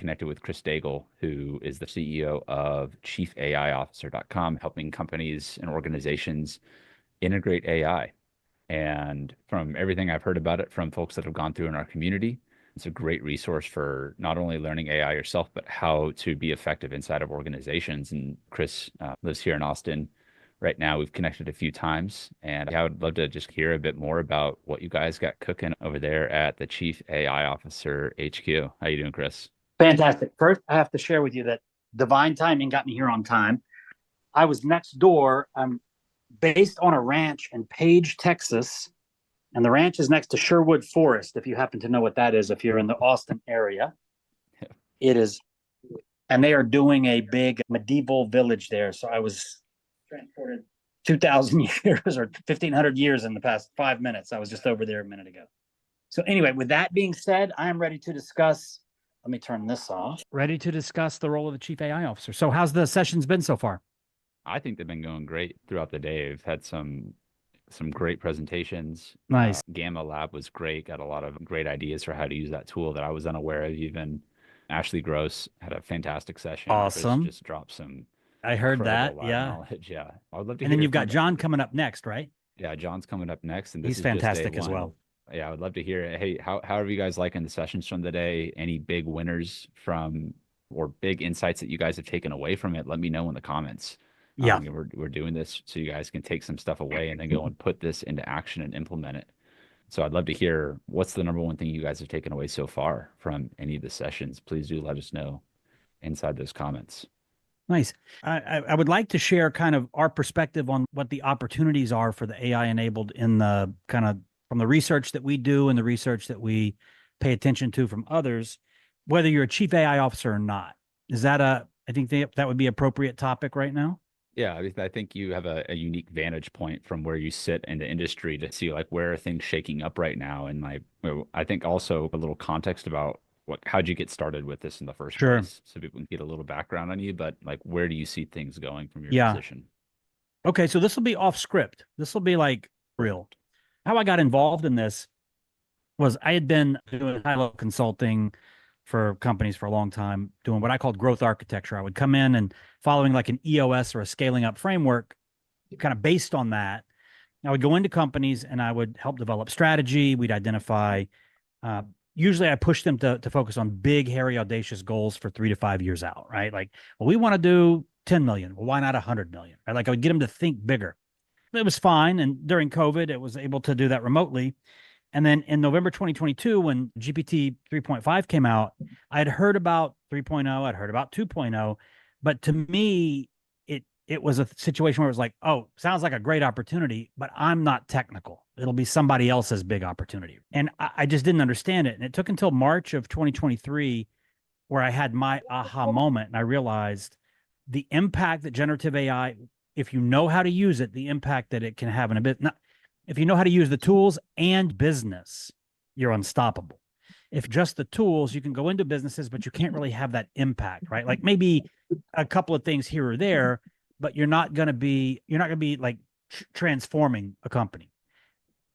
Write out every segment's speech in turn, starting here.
connected with Chris Daigle, who is the CEO of ChiefAIOfficer.com, helping companies and organizations integrate AI. And from everything I've heard about it from folks that have gone through in our community, it's a great resource for not only learning AI yourself, but how to be effective inside of organizations. And Chris lives here in Austin right now. We've connected a few times, and I would love to just hear a bit more about what you guys got cooking over there at the Chief AI Officer HQ. How you doing, Chris? Fantastic. First, I have to share with you that divine timing got me here on time. I was next door. I'm based on a ranch in Page, Texas, and the ranch is next to Sherwood Forest, if you happen to know what that is, if you're in the Austin area. It is, and they are doing a big medieval village there. So I was transported 2,000 years or 1,500 years in the past 5 minutes. I was just over there a minute ago. So anyway, with that being said, I am ready to discuss. Let me turn this off. Ready to discuss the role of the Chief AI Officer. So how's the sessions been so far? I think they've been going great throughout the day. I've had some great presentations. Nice. Gamma Lab was great. Got a lot of great ideas for how to use that tool that I was unaware of. Even Ashley Gross had a fantastic session. Awesome. Chris just dropped some. I heard that. Yeah. Knowledge. Yeah. I would love to. And then you've got John coming up next, right? Yeah, John's coming up next, and this he's is fantastic just as well. Yeah, I would love to hear it. Hey, how are you guys liking the sessions from the day? Any big winners from or big insights that you guys have taken away from it? Let me know in the comments. Yeah, we're doing this so you guys can take some stuff away and then go and put this into action and implement it. So I'd love to hear what's the number one thing you guys have taken away so far from any of the sessions. Please do let us know inside those comments. Nice. I would like to share kind of our perspective on what the opportunities are for the AI enabled in the kind of from the research that we do and the research that we pay attention to from others, whether you're a chief AI officer or not. Is that I think that would be appropriate topic right now? Yeah, I think you have a unique vantage point from where you sit in the industry to see like where are things shaking up right now. And like, I think also a little context about how'd you get started with this in the first place? So people can get a little background on you, but like, where do you see things going from your position? Okay. So this will be off script. This will be like real. How I got involved in this was I had been doing high-level consulting for companies for a long time, doing what I called growth architecture. I would come in and following like an EOS or a scaling up framework, kind of based on that. I would go into companies and I would help develop strategy. We'd identify, usually I push them to focus on big, hairy, audacious goals for 3 to 5 years out, right? Like, well, we want to do 10 million. Well, why not 100 million? Right? Like I would get them to think bigger. It was fine. And during COVID, it was able to do that remotely. And then in November 2022, when GPT 3.5 came out, I had heard about 3.0, I'd heard about 2.0, but to me, it was a situation where it was like, oh, sounds like a great opportunity, but I'm not technical. It'll be somebody else's big opportunity. And I just didn't understand it. And it took until March of 2023 where I had my aha moment and I realized the impact that generative AI, if you know how to use it, the impact that it can have in a bit. If you know how to use the tools and business, you're unstoppable. If just the tools, you can go into businesses, but you can't really have that impact, right? Like maybe a couple of things here or there, but you're not going to be like transforming a company.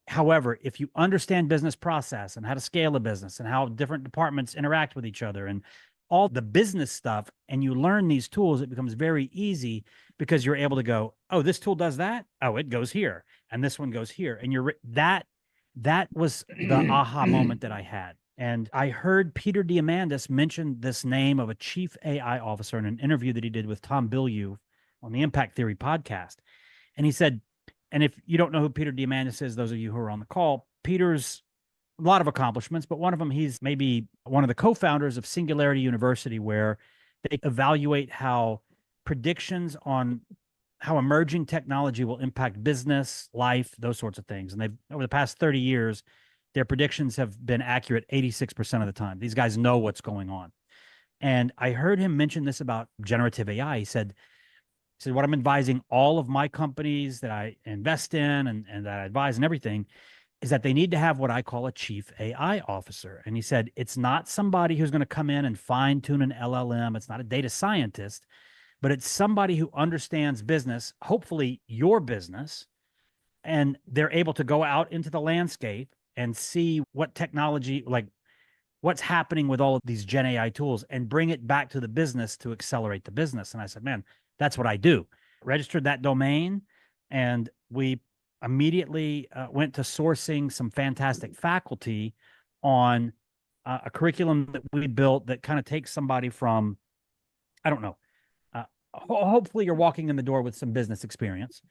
However, if you understand business process and how to scale a business and how different departments interact with each other and all the business stuff, and you learn these tools, it becomes very easy because you're able to go, oh, this tool does that. Oh, it goes here. And this one goes here. And that was the aha moment that I had. And I heard Peter Diamandis mention this name of a chief AI officer in an interview that he did with Tom Bilyeu on the Impact Theory podcast. And he said, and if you don't know who Peter Diamandis is, those of you who are on the call, Peter's a lot of accomplishments, but one of them, he's maybe one of the co-founders of Singularity University, where they evaluate how predictions on how emerging technology will impact business, life, those sorts of things. And they've, over the past 30 years, their predictions have been accurate 86% of the time. These guys know what's going on. And I heard him mention this about generative AI. He said, what I'm advising all of my companies that I invest in and that I advise and everything is that they need to have what I call a chief AI officer. And he said, it's not somebody who's going to come in and fine tune an LLM. It's not a data scientist, but it's somebody who understands business, hopefully your business, and they're able to go out into the landscape and see what technology, like what's happening with all of these Gen AI tools and bring it back to the business to accelerate the business. And I said, man, that's what I do. Registered that domain, and we immediately went to sourcing some fantastic faculty on a curriculum that we built that kind of takes somebody from, I don't know, hopefully you're walking in the door with some business experience,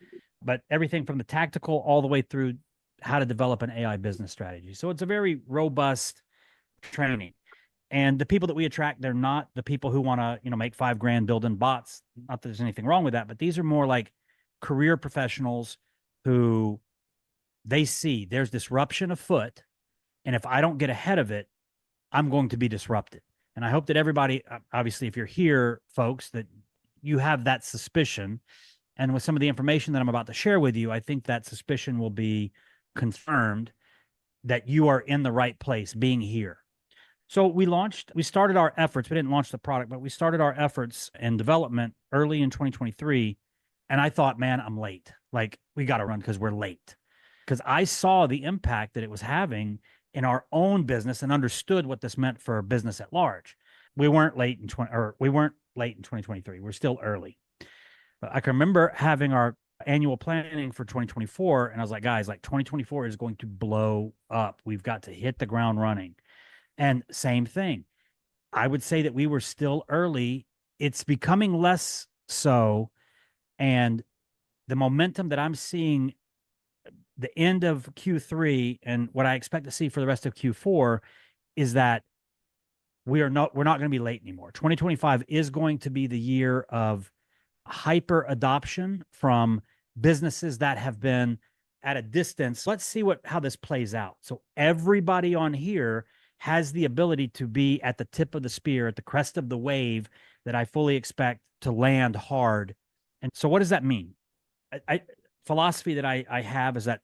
but everything from the tactical all the way through how to develop an AI business strategy. So it's a very robust training. And the people that we attract, they're not the people who want to, make $5,000 building bots. Not that there's anything wrong with that, but these are more like career professionals who they see there's disruption afoot. And if I don't get ahead of it, I'm going to be disrupted. And I hope that everybody, obviously, if you're here, folks, that you have that suspicion. And with some of the information that I'm about to share with you, I think that suspicion will be confirmed that you are in the right place being here. So we started our efforts. We didn't launch the product, but we started our efforts in development early in 2023. And I thought, man, I'm late. Like, we got to run because we're late. Because I saw the impact that it was having in our own business and understood what this meant for business at large. We weren't late in 2023. We're still early. But I can remember having our annual planning for 2024. And I was like, guys, 2024 is going to blow up. We've got to hit the ground running. And same thing. I would say that we were still early. It's becoming less so. And the momentum that I'm seeing the end of Q3 and what I expect to see for the rest of Q4 is that we're not going to be late anymore. 2025 is going to be the year of hyper adoption from businesses that have been at a distance. Let's see how this plays out. So everybody on here has the ability to be at the tip of the spear, at the crest of the wave that I fully expect to land hard. And so what does that mean? Philosophy that I have is that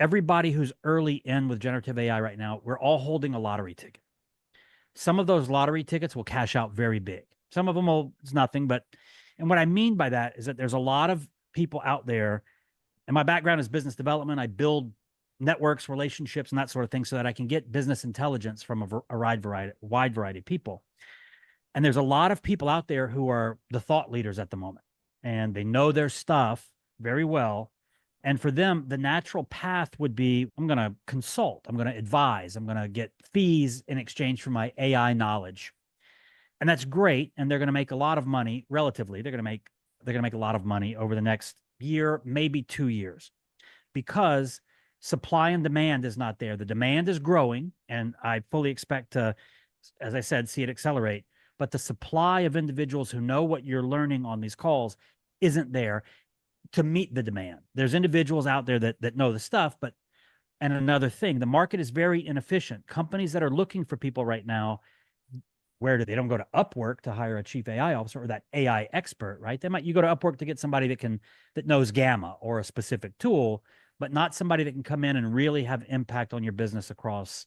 everybody who's early in with generative AI right now, we're all holding a lottery ticket. Some of those lottery tickets will cash out very big. Some of them it's nothing, and what I mean by that is that there's a lot of people out there, and my background is business development. I build networks, relationships, and that sort of thing so that I can get business intelligence from a wide variety of people. And there's a lot of people out there who are the thought leaders at the moment, and they know their stuff very well. And for them, the natural path would be, I'm going to consult, I'm going to advise, I'm going to get fees in exchange for my AI knowledge. And that's great. And they're going to make a lot of money relatively. They're going to make a lot of money over the next year, maybe 2 years, because supply and demand is not there. The demand is growing, and I fully expect to, as I said, see it accelerate. But the supply of individuals who know what you're learning on these calls isn't there to meet the demand. There's individuals out there that know the stuff, and another thing, the market is very inefficient. Companies that are looking for people right now, they don't go to Upwork to hire a chief AI officer or that AI expert, right? You go to Upwork to get somebody that knows Gamma or a specific tool, but not somebody that can come in and really have impact on your business across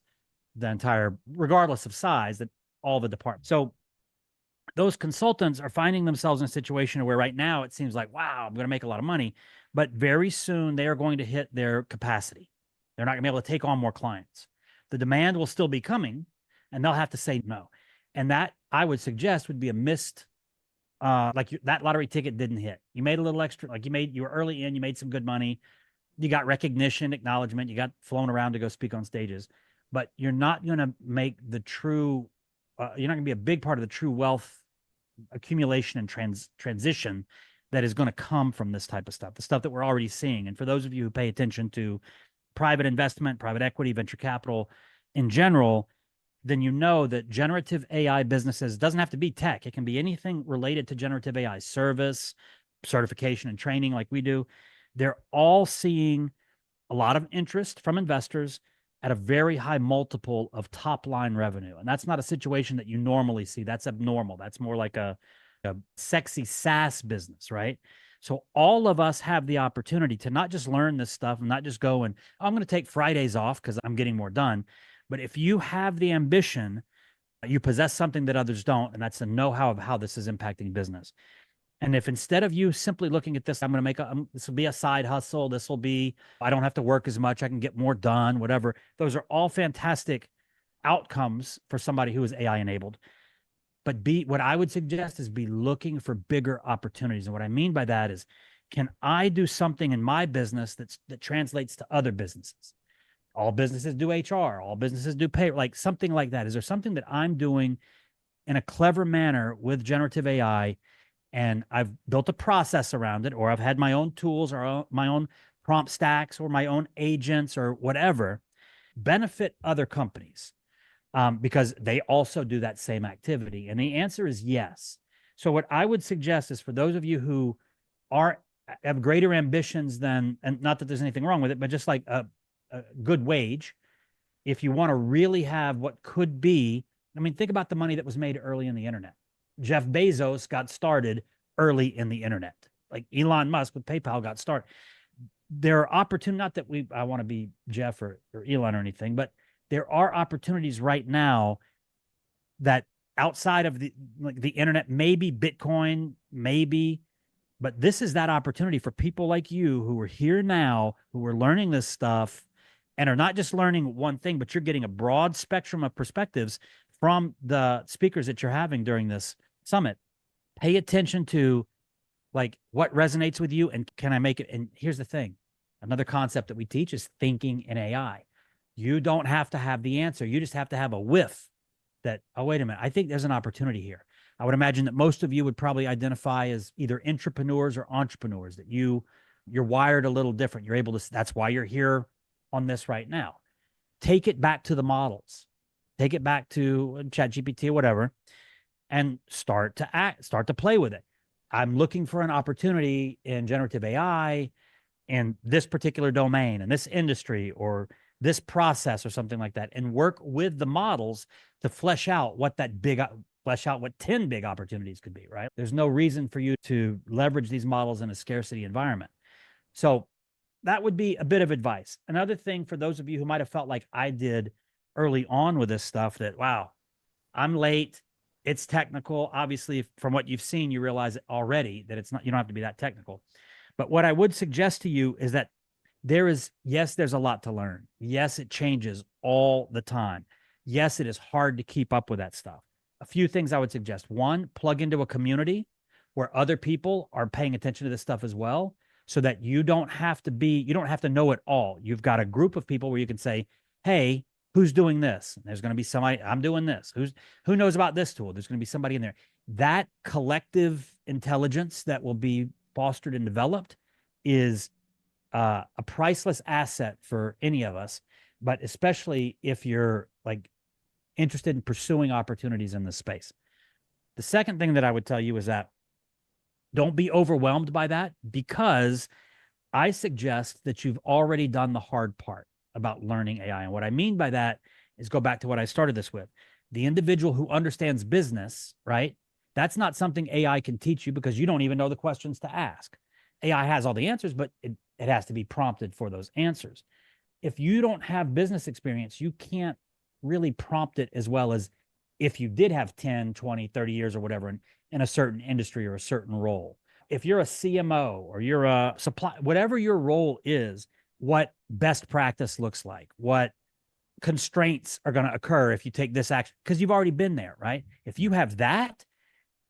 the entire, regardless of size, that all the departments. So those consultants are finding themselves in a situation where right now it seems like, wow, I'm going to make a lot of money, but very soon they are going to hit their capacity. They're not going to be able to take on more clients. The demand will still be coming, and they'll have to say no. And that, I would suggest, would be a missed, that lottery ticket didn't hit. You made a little extra, you were early in, you made some good money. You got recognition, acknowledgement, you got flown around to go speak on stages, but you're not going to make the true, you're not going to be a big part of the true wealth accumulation and transition that is going to come from this type of stuff, the stuff that we're already seeing. And for those of you who pay attention to private investment, private equity, venture capital in general, then you know that generative AI businesses doesn't have to be tech. It can be anything related to generative AI, service, certification, and training like we do. They're all seeing a lot of interest from investors at a very high multiple of top line revenue. And that's not a situation that you normally see. That's abnormal. That's more like a sexy SaaS business, right? So all of us have the opportunity to not just learn this stuff and not just go and, oh, I'm going to take Fridays off because I'm getting more done. But if you have the ambition, you possess something that others don't, and that's the know-how of how this is impacting business. And if instead of you simply looking at this, I'm going to this will be a side hustle. This will be, I don't have to work as much. I can get more done, whatever. Those are all fantastic outcomes for somebody who is AI enabled. But what I would suggest is be looking for bigger opportunities. And what I mean by that is, can I do something in my business that translates to other businesses? All businesses do HR, all businesses do pay, like something like that. Is there something that I'm doing in a clever manner with generative AI, and I've built a process around it, or I've had my own tools or my own prompt stacks or my own agents or whatever, benefit other companies because they also do that same activity? And the answer is yes. So what I would suggest is, for those of you who have greater ambitions than, and not that there's anything wrong with it, but just like a good wage, if you want to really have what could be, I mean, think about the money that was made early in the internet. Jeff Bezos got started early in the internet. Like Elon Musk with PayPal got started. There are opportunities, not that I want to be Jeff or Elon or anything, but there are opportunities right now that outside of the internet, maybe Bitcoin, maybe, but this is that opportunity for people like you who are here now, who are learning this stuff and are not just learning one thing, but you're getting a broad spectrum of perspectives from the speakers that you're having during this summit. Pay attention to like what resonates with you and can I make it? And here's the thing. Another concept that we teach is thinking in AI. You don't have to have the answer. You just have to have a whiff that, oh, wait a minute, I think there's an opportunity here. I would imagine that most of you would probably identify as either intrapreneurs or entrepreneurs, that you're wired a little different. You're able to, that's why you're here on this right now. Take it back to the models, take it back to ChatGPT or whatever, and start to play with it. I'm looking for an opportunity in generative AI in this particular domain, in this industry, or this process or something like that, and work with the models to flesh out what 10 big opportunities could be, right? There's no reason for you to leverage these models in a scarcity environment. So that would be a bit of advice. Another thing for those of you who might have felt like I did early on with this stuff, that, wow, I'm late, it's technical. Obviously, from what you've seen, you realize already that it's not, you don't have to be that technical. But what I would suggest to you is that there's a lot to learn. Yes, it changes all the time. Yes, it is hard to keep up with that stuff. A few things I would suggest. One, plug into a community where other people are paying attention to this stuff as well, so that you don't have to know it all. You've got a group of people where you can say, hey, who's doing this? And there's going to be somebody, I'm doing this. Who knows about this tool? There's going to be somebody in there. That collective intelligence that will be fostered and developed is a priceless asset for any of us, but especially if you're like interested in pursuing opportunities in this space. The second thing that I would tell you is that don't be overwhelmed by that, because I suggest that you've already done the hard part about learning AI. And what I mean by that is, go back to what I started this with. The individual who understands business, right? That's not something AI can teach you, because you don't even know the questions to ask. AI has all the answers, but it has to be prompted for those answers. If you don't have business experience, you can't really prompt it as well as if you did have 10, 20, 30 years or whatever in a certain industry or a certain role. If you're a CMO or you're a supply, whatever your role is, what best practice looks like, what constraints are going to occur if you take this action, because you've already been there, right? If you have that,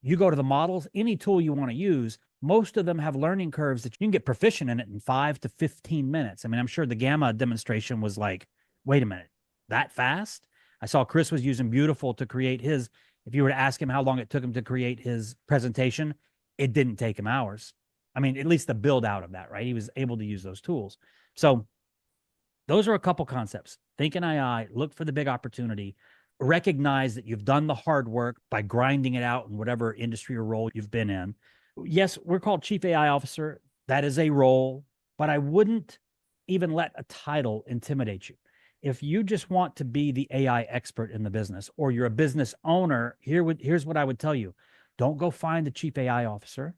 you go to the models, any tool you want to use, most of them have learning curves that you can get proficient in it in 5 to 15 minutes. I mean, I'm sure the Gamma demonstration was like, wait a minute, that fast? I saw Chris was using Beautiful to create his, if you were to ask him how long it took him to create his presentation, it didn't take him hours. I mean, at least the build out of that, right? He was able to use those tools. So those are a couple concepts. Think in AI, look for the big opportunity, recognize that you've done the hard work by grinding it out in whatever industry or role you've been in. Yes, we're called Chief AI Officer. That is a role, but I wouldn't even let a title intimidate you. If you just want to be the AI expert in the business, or you're a business owner, here's what I would tell you. Don't go find the Chief AI Officer.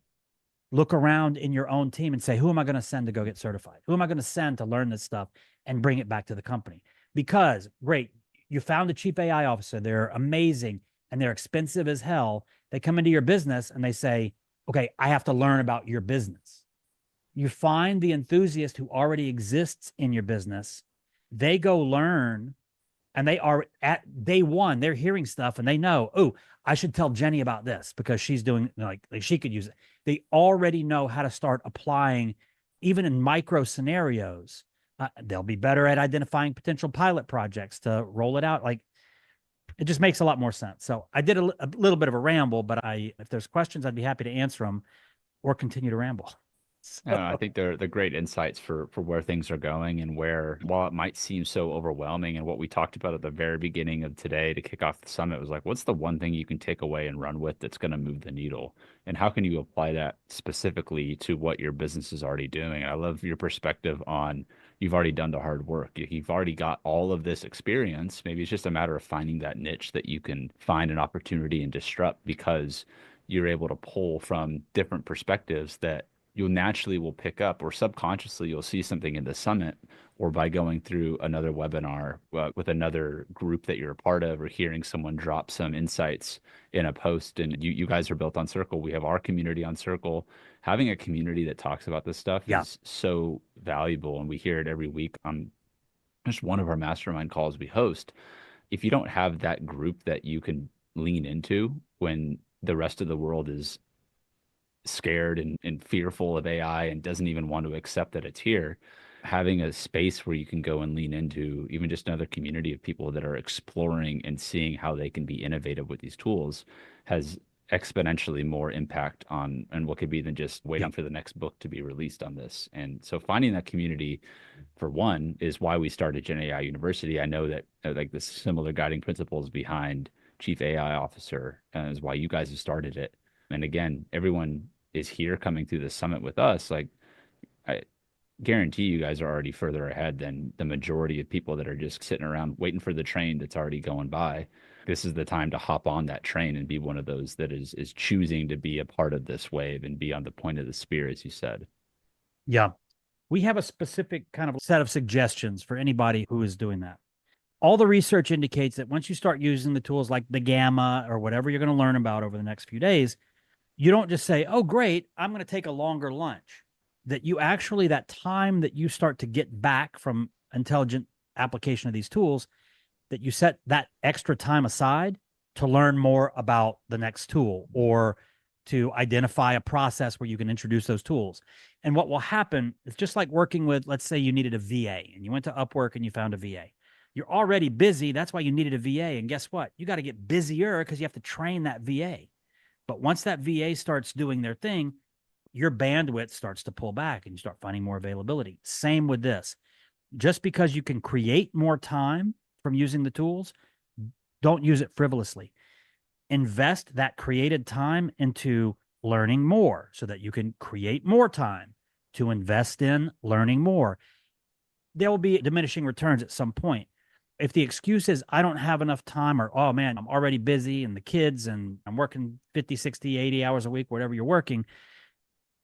Look around in your own team and say, who am I going to send to go get certified? Who am I going to send to learn this stuff and bring it back to the company? Because, great, you found a Chief AI Officer. They're amazing and they're expensive as hell. They come into your business and they say, okay, I have to learn about your business. You find the enthusiast who already exists in your business. They go learn And they are at day one, they're hearing stuff and they know, oh, I should tell Jenny about this because she's doing like she could use it. They already know how to start applying, even in micro scenarios. They'll be better at identifying potential pilot projects to roll it out. Like it just makes a lot more sense. So I did a little bit of a ramble, but if there's questions, I'd be happy to answer them or continue to ramble. I think they're great insights for where things are going and where, while it might seem so overwhelming, and what we talked about at the very beginning of today to kick off the summit was like, what's the one thing you can take away and run with that's going to move the needle? And how can you apply that specifically to what your business is already doing? I love your perspective on you've already done the hard work. You've already got all of this experience. Maybe it's just a matter of finding that niche that you can find an opportunity and disrupt because you're able to pull from different perspectives that you'll naturally will pick up, or subconsciously you'll see something in the summit or by going through another webinar with another group that you're a part of, or hearing someone drop some insights in a post. And you guys are built on Circle. We have our community on Circle. Having a community that talks about this stuff is so valuable. And we hear it every week on just one of our mastermind calls we host. If you don't have that group that you can lean into when the rest of the world is scared and fearful of AI and doesn't even want to accept that it's here, having a space where you can go and lean into even just another community of people that are exploring and seeing how they can be innovative with these tools has exponentially more impact on and what could be than just waiting for the next book to be released on this. And so finding that community, for one, is why we started Gen AI University. I know that like the similar guiding principles behind Chief AI Officer is why you guys have started it. And again, everyone is here coming through the summit with us. Like, I guarantee you guys are already further ahead than the majority of people that are just sitting around waiting for the train that's already going by. This is the time to hop on that train and be one of those that is choosing to be a part of this wave and be on the point of the spear, as you said. Yeah. We have a specific kind of set of suggestions for anybody who is doing that. All the research indicates that once you start using the tools like the Gamma or whatever you're going to learn about over the next few days, you don't just say, oh, great, I'm going to take a longer lunch. That you actually, that time that you start to get back from intelligent application of these tools, that you set that extra time aside to learn more about the next tool or to identify a process where you can introduce those tools. And what will happen, it's just like working with, let's say you needed a VA and you went to Upwork and you found a VA. You're already busy. That's why you needed a VA. And guess what? You got to get busier because you have to train that VA. But once that VA starts doing their thing, your bandwidth starts to pull back and you start finding more availability. Same with this. Just because you can create more time from using the tools, don't use it frivolously. Invest that created time into learning more so that you can create more time to invest in learning more. There will be diminishing returns at some point. If the excuse is, I don't have enough time, or, oh man, I'm already busy and the kids and I'm working 50, 60, 80 hours a week, whatever you're working,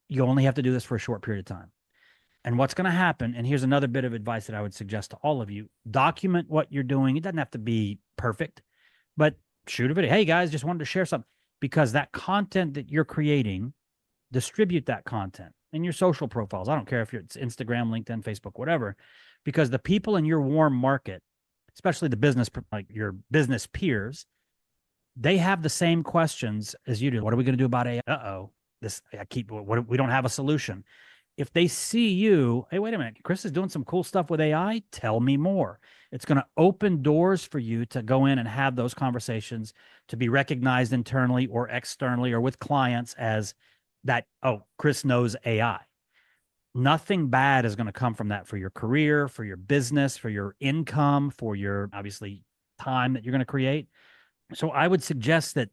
you only have to do this for a short period of time. And what's going to happen, and here's another bit of advice that I would suggest to all of you, document what you're doing. It doesn't have to be perfect, but shoot a video. Hey guys, just wanted to share something, because that content that you're creating, distribute that content in your social profiles. I don't care if it's Instagram, LinkedIn, Facebook, whatever, because the people in your warm market, especially the business, like your business peers, they have the same questions as you do. What are we going to do about AI? We don't have a solution. If they see you, hey, wait a minute, Chris is doing some cool stuff with AI. Tell me more. It's going to open doors for you to go in and have those conversations, to be recognized internally or externally or with clients as that, oh, Chris knows AI. Nothing bad is going to come from that for your career, for your business, for your income, for your, obviously, time that you're going to create. So I would suggest that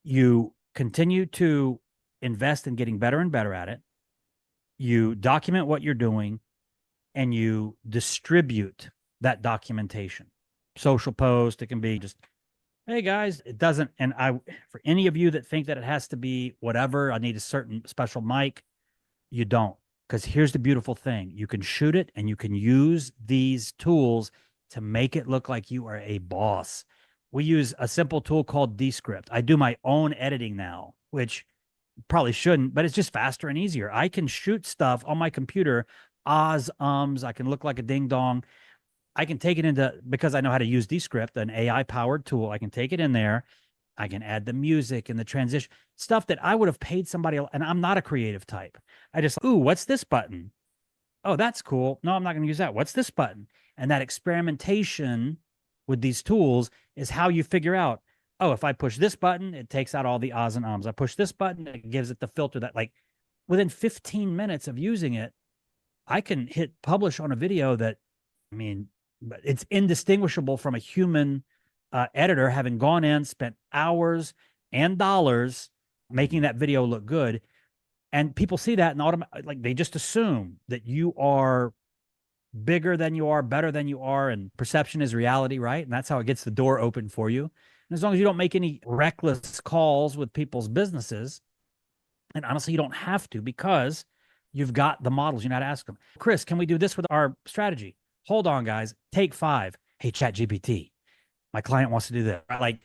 you continue to invest in getting better and better at it. You document what you're doing and you distribute that documentation. Social post, it can be just, hey guys, it doesn't, and for any of you that think that it has to be whatever, I need a certain special mic, you don't. Because here's the beautiful thing. You can shoot it and you can use these tools to make it look like you are a boss. We use a simple tool called Descript. I do my own editing now, which probably shouldn't, but it's just faster and easier. I can shoot stuff on my computer, I can look like a ding dong. I can take it into, because I know how to use Descript, an AI powered tool. I can take it in there. I can add the music and the transition stuff that I would have paid somebody. And I'm not a creative type. I just, ooh, what's this button? Oh, that's cool. No, I'm not going to use that. What's this button? And that experimentation with these tools is how you figure out, oh, if I push this button, it takes out all the ahs and ums. I push this button, it gives it the filter that, like, within 15 minutes of using it, I can hit publish on a video that, I mean, it's indistinguishable from a human editor having gone in, spent hours and dollars making that video look good. And people see that and like they just assume that you are bigger than you are, better than you are, and perception is reality, right? And that's how it gets the door open for you. And as long as you don't make any reckless calls with people's businesses, and honestly, you don't have to, because you've got the models. You know how to ask them, Chris, can we do this with our strategy? Hold on, guys. Take 5. Hey, Chat GPT, my client wants to do that. Like,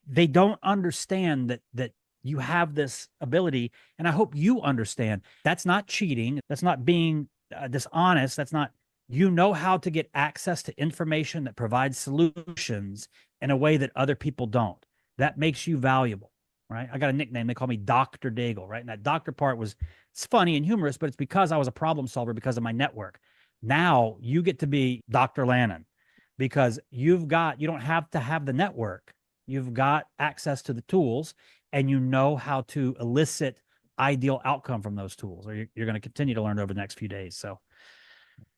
they don't understand that you have this ability. And I hope you understand that's not cheating. That's not being dishonest. That's not, you know how to get access to information that provides solutions in a way that other people don't. That makes you valuable, right? I got a nickname. They call me Dr. Daigle, right? And that doctor part was, it's funny and humorous, but it's because I was a problem solver because of my network. Now you get to be Dr. Lannon because you don't have to have the network. You've got access to the tools and you know how to elicit ideal outcome from those tools, or you're going to continue to learn over the next few days. So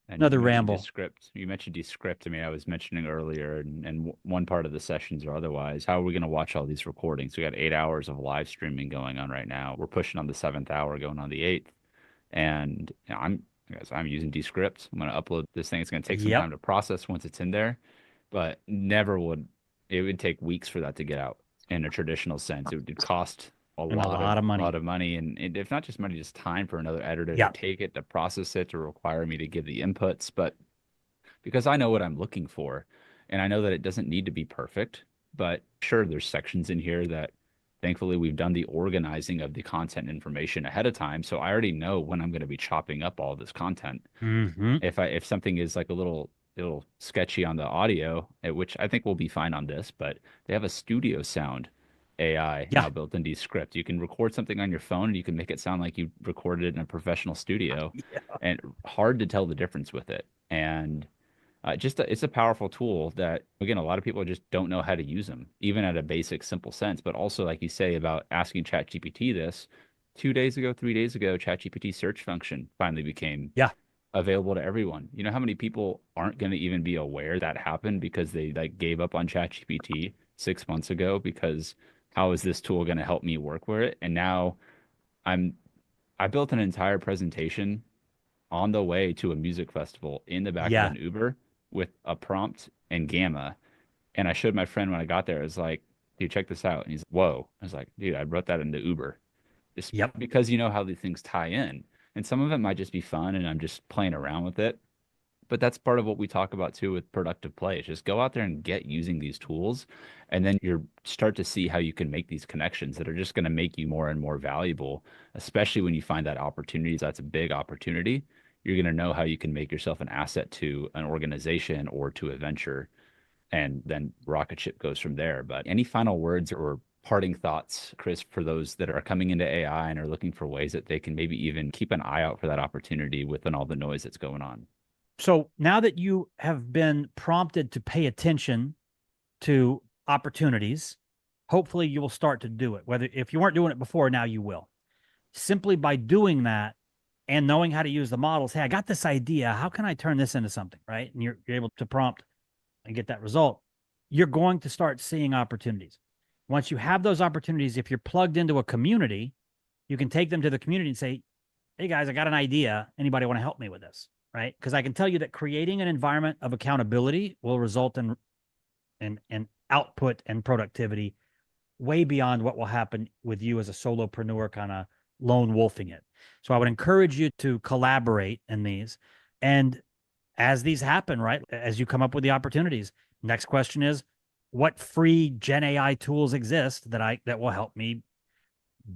And another you mentioned ramble. Descript. You mentioned Descript. I mean, I was mentioning earlier, and one part of the sessions or otherwise, how are we going to watch all these recordings? We got 8 hours of live streaming going on right now. We're pushing on the 7th hour, going on the 8th. And I'm using Descript. I'm going to upload this thing. It's going to take some Yep. time to process once it's in there, but it would take weeks for that to get out in a traditional sense. It would cost a lot of money. lot of money, and if not just money, just time for another editor Yeah. to take it, to process it, to require me to give the inputs. But because I know what I'm looking for, and I know that it doesn't need to be perfect, but sure, there's sections in here that thankfully we've done the organizing of the content information ahead of time, so I already know when I'm going to be chopping up all this content. Mm-hmm. If something is like a little sketchy on the audio, which I think will be fine on this, but they have a studio sound AI now built into Descript. You can record something on your phone and you can make it sound like you recorded it in a professional studio, and hard to tell the difference with it. And it's a powerful tool that, again, a lot of people just don't know how to use them, even at a basic, simple sense. But also, like you say about asking ChatGPT this, 2 days ago, 3 days ago, ChatGPT search function finally became available to everyone. You know how many people aren't going to even be aware that happened because they like gave up on ChatGPT 6 months ago because how is this tool going to help me work with it? And now I built an entire presentation on the way to a music festival in the back of an Uber with a prompt and Gamma. And I showed my friend when I got there. I was like, dude, check this out. And he's, whoa. I was like, dude, I wrote that into Uber. Just because you know how these things tie in. And some of it might just be fun and I'm just playing around with it. But that's part of what we talk about too with productive play. Is just go out there and get using these tools. And then you start to see how you can make these connections that are just going to make you more and more valuable, especially when you find that opportunity. That's a big opportunity. You're going to know how you can make yourself an asset to an organization or to a venture. And then rocket ship goes from there. But any final words or parting thoughts, Chris, for those that are coming into AI and are looking for ways that they can maybe even keep an eye out for that opportunity within all the noise that's going on? So now that you have been prompted to pay attention to opportunities, hopefully you will start to do it. Whether if you weren't doing it before, now you will. Simply by doing that and knowing how to use the models, hey, I got this idea. How can I turn this into something, right? And you're able to prompt and get that result. You're going to start seeing opportunities. Once you have those opportunities, if you're plugged into a community, you can take them to the community and say, hey guys, I got an idea. Anybody want to help me with this? Right? Because I can tell you that creating an environment of accountability will result in output and productivity way beyond what will happen with you as a solopreneur kind of lone wolfing it. So I would encourage you to collaborate in these. And as these happen, right, as you come up with the opportunities, next question is, what free Gen AI tools exist that will help me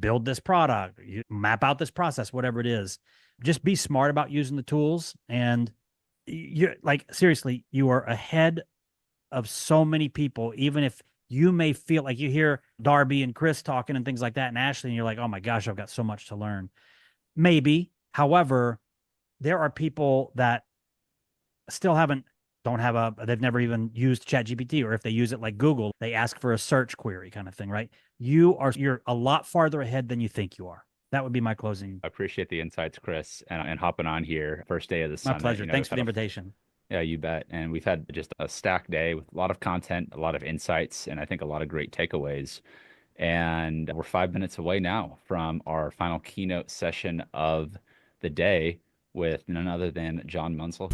build this product, map out this process, whatever it is. Just be smart about using the tools. And you're like, seriously, you are ahead of so many people, even if you may feel like you hear Darby and Chris talking and things like that, and Ashley, and you're like, oh my gosh, I've got so much to learn. Maybe. However, there are people that still don't have they've never even used ChatGPT, or if they use it like Google, they ask for a search query kind of thing, right? You're a lot farther ahead than you think you are. That would be my closing. I appreciate the insights, Chris, and hopping on here first day of the My summit. pleasure. You know, Thanks we've for had the a invitation. Yeah, you bet. And we've had just a stacked day with a lot of content, a lot of insights, and I think a lot of great takeaways. And we're 5 minutes away now from our final keynote session of the day with none other than John Munsell.